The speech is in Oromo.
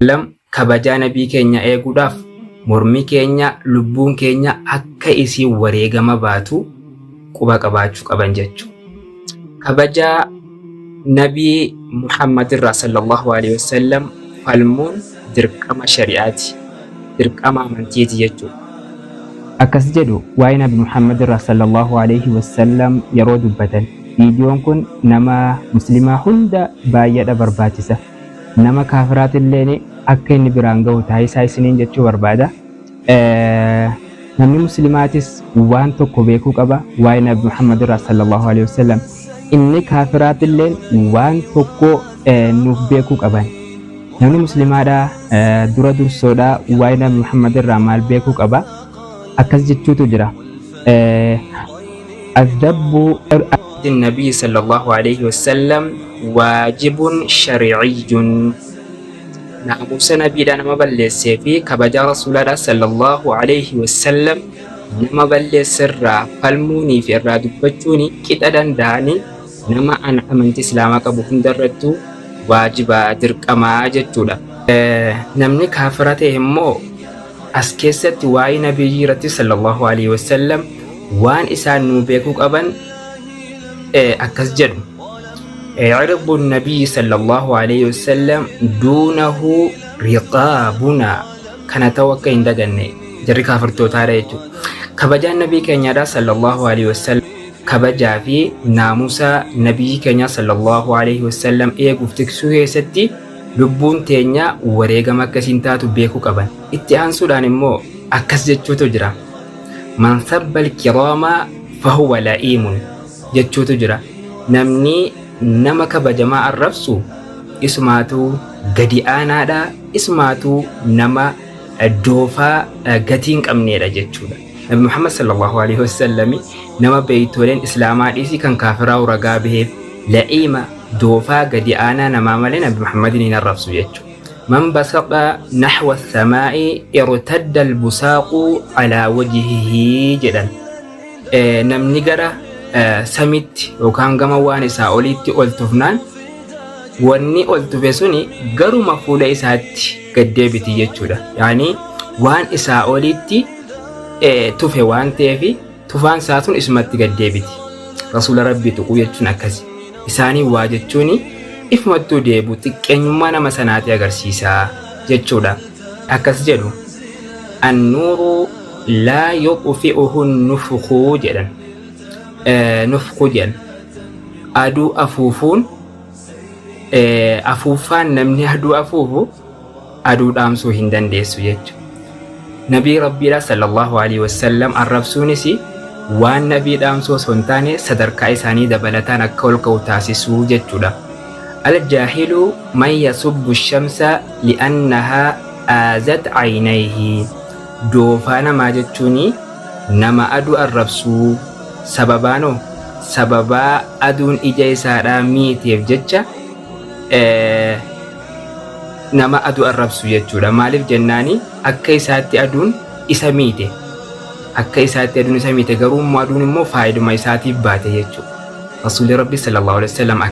lam kabajaa nabii keenya eeguudhaaf mormi keenya lubbuun keenya akka isii wareegama baatu quba qabaachuu qaban jechuudha. Kabajaa nabii Muhammad irraa sallallahu alaihi wasallam falmuun dirqama shari'aati, dirqama amantiiti jechuudha. Akkas jedhu waa'ee nabi Muhammad irraa sallallahu alaihi wasallam yeroo dubbatan viidiyoon kun nama muslimaa hunda baay'eedha barbaachisa. Nama kaafiraatillee akka inni biraan gahu taasisaa isiniin jechuu barbaada. Namni muslimaatis waan tokko beekuu qaba waa'ee nabi Muhammad irraa sallallahu alaihi wasallam. Inni kaafiraatillee waan tokko nuuf beekuu qaban. Namni muslimaadha dura dursoodha waa'ee nabi Muhammad irraa maal beekuu qaba? Akkas jechuutu jira. Adabbu النبي صلى الله عليه وسلم واجب شرعي. ناموس نبي دانا مبلس في كبجا رسول الله صلى الله عليه وسلم نما بلس الرا فالموني في الرا دبجوني كده داني نما أنا أمنت إسلامك بكم درتو واجبا دركما جتولا. نمني كافرته مو أسكست واي نبي رتي صلى الله عليه وسلم وان إسان نوبيكو أبن أكس جد عرض النبي صلى الله عليه وسلم دونه رقابنا كان توقع إندجني جري كافر توتاريتو كبجا النبي كنيا صلى الله عليه وسلم كبجا في ناموسا نبي كنيا صلى الله عليه وسلم قفتك سوهي ستي لبون تينيا وريغا مكسينتاتو بيكو كبان اتهان سودان مو أكس جد تجرى من ثب الكرام فهو لئيم jechuutu jira. Namni nama kabajamaa arrabsu ismaatu gadi aanaadha, ismaatu nama doofaa gatii hin qabneedha jechuudha. Nabi Muhammad sallallahu alaihi wasallam nama beeytoleen islaamaa dhiisii kan kaafiraa uragaa baheef la'iima doofaa gadi aanaa namaa malee Nabi Muhammadin hin arrabsu jechuudha. من بسق نحو السماء ارتد البساق على وجهه جدا. namni gara samitti yookaan gama waan isaa olitti ol tufnaan wanni ol tufe suni garuma fuula isaatti gad deebiti jechuudha. Yaani waan isaa olitti tufe waan ta'eef tufaan isaa sun isumatti gad deebiti. Rasuula Rabbii tuquu jechuun akkasi. Isaanii waa jechuun ifumattuu deebu xiqqeenyummaa nama sanaatti agarsiisa jechuudha. Akkas jedhu annuuru laa yuqfi'uhu nufukuu jedhan. Nufku jedhan aduu afuufuun afuufaan namni aduu afuufu aduu dhaamsuu hin dandeessu jechuudha. Nabii Rabbiidha sallallahu alaihi wasallam arrabsuunis waan nabii dhaamsuu osoo hin taane sadarkaa isaanii dabalataan akka ol ka'u taasisuu jechuudha. Al-jaahilu man yasubbu shamsa li'annahaa aazat aynayhi. Doofaa namaa jechuun nama aduu arrabsuu sababaanoo sababaa aduun ija isaadhaa miiteef jecha nama aduu arrabsu jechuudha. Maaliif jennaani akka isaatti aduun isa miite, akka isaatti aduun isa miite garuu aduun immoo faayiduma isaatiif baate jechuudha. Rasuulli Rabbi sallallahu alaihi wasallam